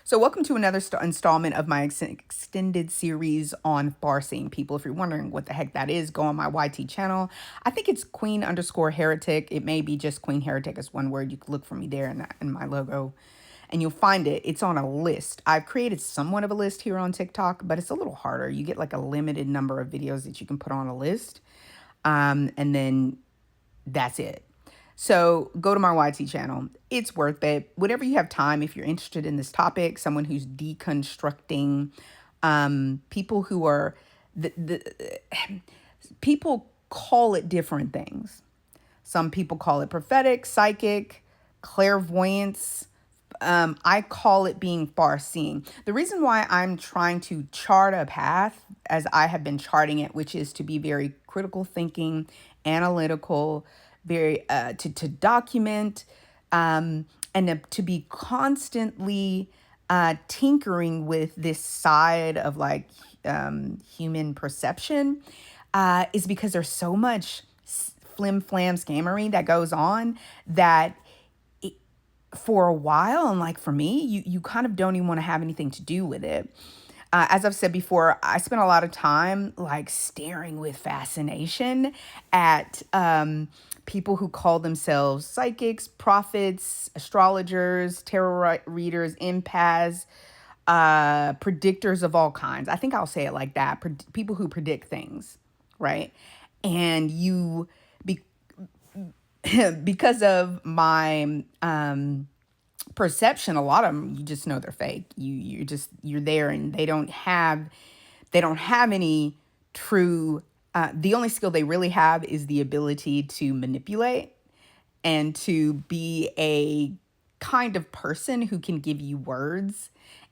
So, welcome to another installment of my extended series on far-seeing people. If you're wondering what the heck that is, go on my YT channel. I think it's Queen_Heretic. It may be just Queen Heretic as one word. You can look for me there in my logo and you'll find it. It's on a list. I've created somewhat of a list here on TikTok, but it's a little harder. You get like a limited number of videos that you can put on a list. And then that's it. So go to my YT channel. It's worth it. Whatever you have time, if you're interested in this topic, someone who's deconstructing people who are people call it different things. Some people call it prophetic, psychic, clairvoyance. I call it being far seeing. The reason why I'm trying to chart a path as I have been charting it, which is to be very critical thinking, analytical, very to document, and to be constantly tinkering with this side of like human perception, is because there's so much flim flam scammery that goes on that for a while, and like for me, you kind of don't even want to have anything to do with it. As I've said before, I spent a lot of time like staring with fascination at people who call themselves psychics, prophets, astrologers, tarot readers, empaths, predictors of all kinds. I think I'll say it like that. People who predict things, right? And because of my perception, a lot of them, you just know they're fake. You're there, and they don't have any true. The only skill they really have is the ability to manipulate and to be a kind of person who can give you words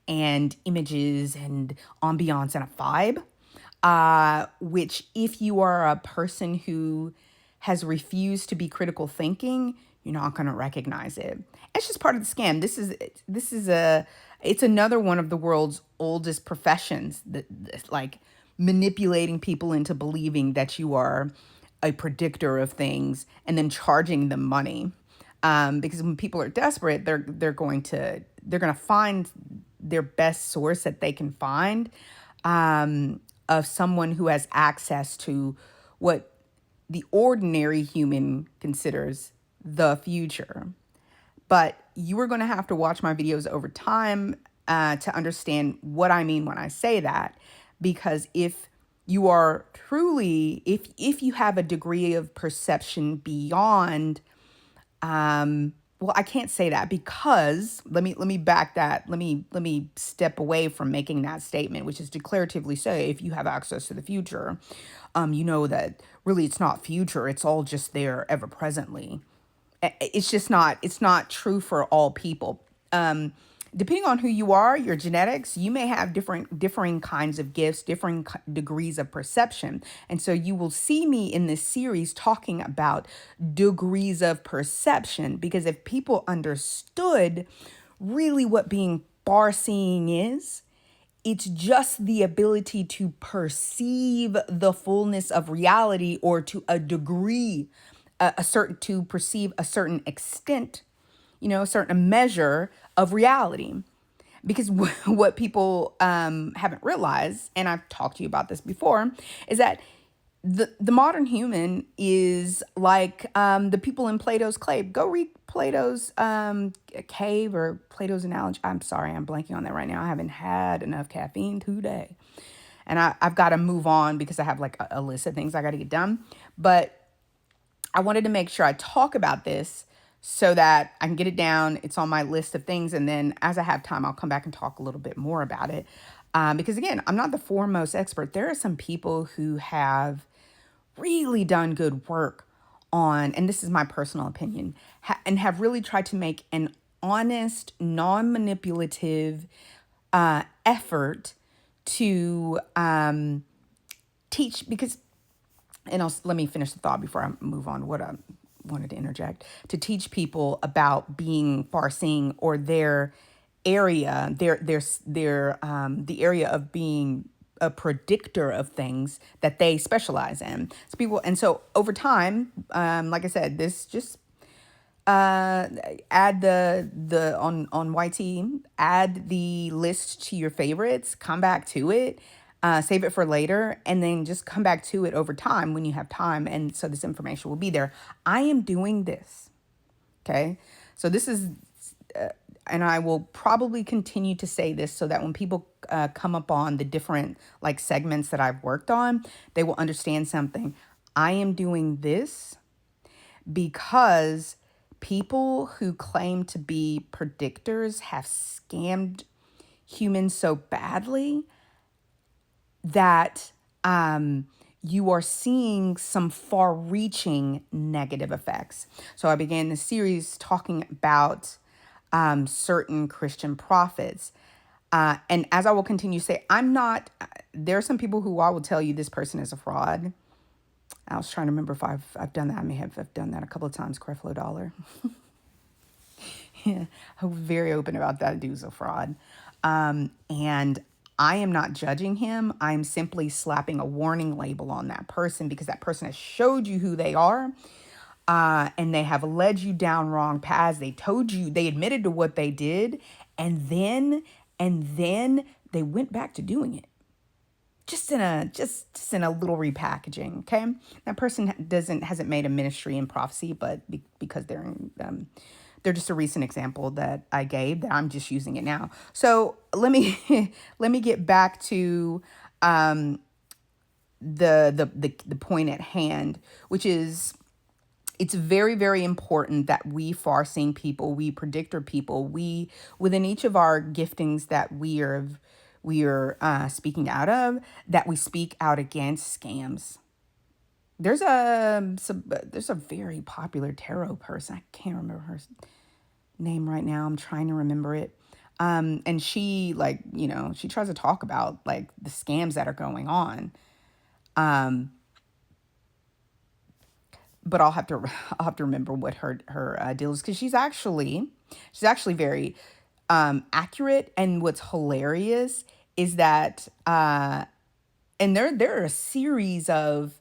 and images and ambiance and a vibe. Which, if you are a person who has refused to be critical thinking, you're not going to recognize it. It's just part of the scam. It's another one of the world's oldest professions, that like manipulating people into believing that you are a predictor of things and then charging them money. Because when people are desperate, they're going to find their best source that they can find, of someone who has access to what the ordinary human considers the future. But you are going to have to watch my videos over time to understand what I mean when I say that. Because if you are truly, if you have a degree of perception beyond, well, I can't say that, because let me back that. Let me step away from making that statement, which is declaratively say if you have access to the future, you know that really it's not future. It's all just there ever presently. It's not true for all people. Depending on who you are, your genetics, you may have differing kinds of gifts, differing degrees of perception. And so you will see me in this series talking about degrees of perception, because if people understood really what being far seeing is, it's just the ability to perceive the fullness of reality, or to a degree, to perceive a certain extent, a certain measure of reality. Because what people haven't realized, and I've talked to you about this before, is that the modern human is like the people in Plato's Cave. Go read Plato's Cave, or Plato's Analogy. I'm sorry, I'm blanking on that right now. I haven't had enough caffeine today. And I've got to move on because I have like a list of things I got to get done. But I wanted to make sure I talk about this so that I can get it down. It's on my list of things. And then as I have time, I'll come back and talk a little bit more about it. Because again, I'm not the foremost expert. There are some people who have really done good work on, and this is my personal opinion, and have really tried to make an honest, non-manipulative effort to teach. Because, let me finish the thought before I move on to what I wanted to interject, to teach people about being far-seeing, or their area, the area of being a predictor of things that they specialize in. So over time, like I said, this just uh add the on YT, add the list to your favorites, come back to it, save it for later, and then just come back to it over time when you have time, and so this information will be there. I am doing this. Okay. So this is, and I will probably continue to say this so that when people come up on the different like segments that I've worked on, they will understand something. I am doing this because people who claim to be predictors have scammed humans so badly that you are seeing some far reaching negative effects. So I began the series talking about certain Christian prophets. And as I will continue to say, I'm not, there are some people who I will tell you this person is a fraud. I was trying to remember if I've done that. I may have done that a couple of times, Creflo Dollar. Yeah, I'm very open about that. Dude's a fraud. And I am not judging him. I'm simply slapping a warning label on that person because that person has showed you who they are. And they have led you down wrong paths. They told you, they admitted to what they did, and then they went back to doing it. Just in a little repackaging, okay? That person hasn't made a ministry in prophecy, but because they're just a recent example that I gave that I'm just using it now. So let me let me get back to the point at hand, which is it's very, very important that we far-seeing people, we predictor people, we within each of our giftings that we are speaking out of, that we speak out against scams. There's a very popular tarot person. I can't remember her name right now. I'm trying to remember it. And she she tries to talk about like the scams that are going on. But I'll have to remember what her deal is, because she's actually very accurate. And what's hilarious is that and there are a series of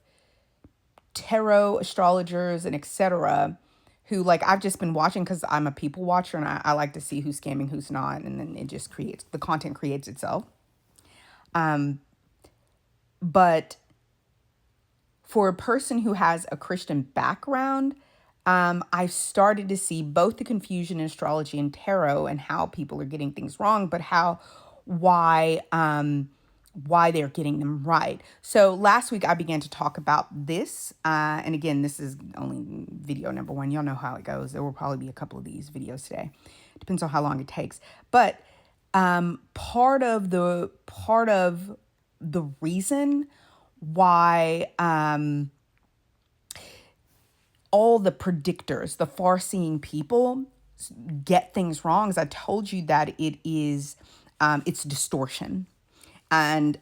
tarot astrologers and etc. who like I've just been watching because I'm a people watcher, and I like to see who's scamming, who's not, and then it just creates the content creates itself. But for a person who has a Christian background, I've started to see both the confusion in astrology and tarot and how people are getting things wrong, but why they're getting them right. So last week I began to talk about this, and again, this is only video number one. Y'all know how it goes. There will probably be a couple of these videos today. Depends on how long it takes, but part of the reason why all the predictors, the far-seeing people, get things wrong is I told you that it's distortion. And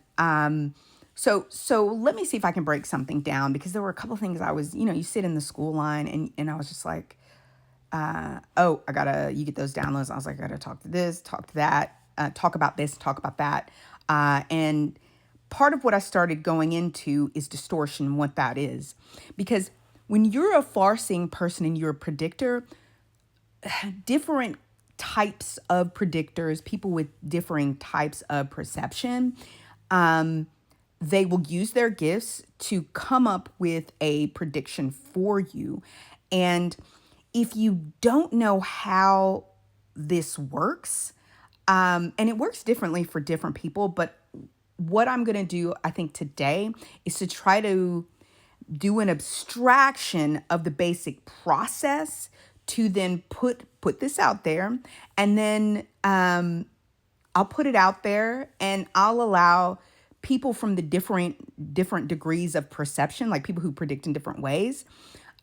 so let me see if I can break something down, because there were a couple of things you sit in the school line, and I was just like, you get those downloads. I was like, I gotta talk to this, talk to that, talk about this, talk about that. And part of what I started going into is distortion, what that is. Because when you're a far-seeing person and you're a predictor, different types of predictors, people with differing types of perception, they will use their gifts to come up with a prediction for you. And if you don't know how this works, and it works differently for different people, but what I'm going to do, I think, today is to try to do an abstraction of the basic process to then put this out there. And then I'll put it out there, and I'll allow people from the different degrees of perception, like people who predict in different ways.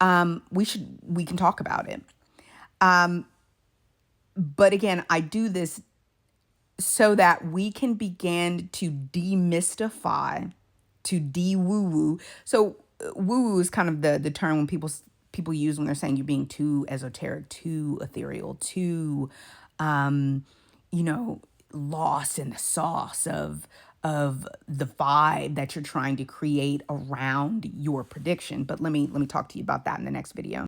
We can talk about it. But again, I do this so that we can begin to demystify, to de-woo-woo. So woo-woo is kind of the term when people use when they're saying you're being too esoteric, too ethereal, too lost in the sauce of the vibe that you're trying to create around your prediction. But let me talk to you about that in the next video.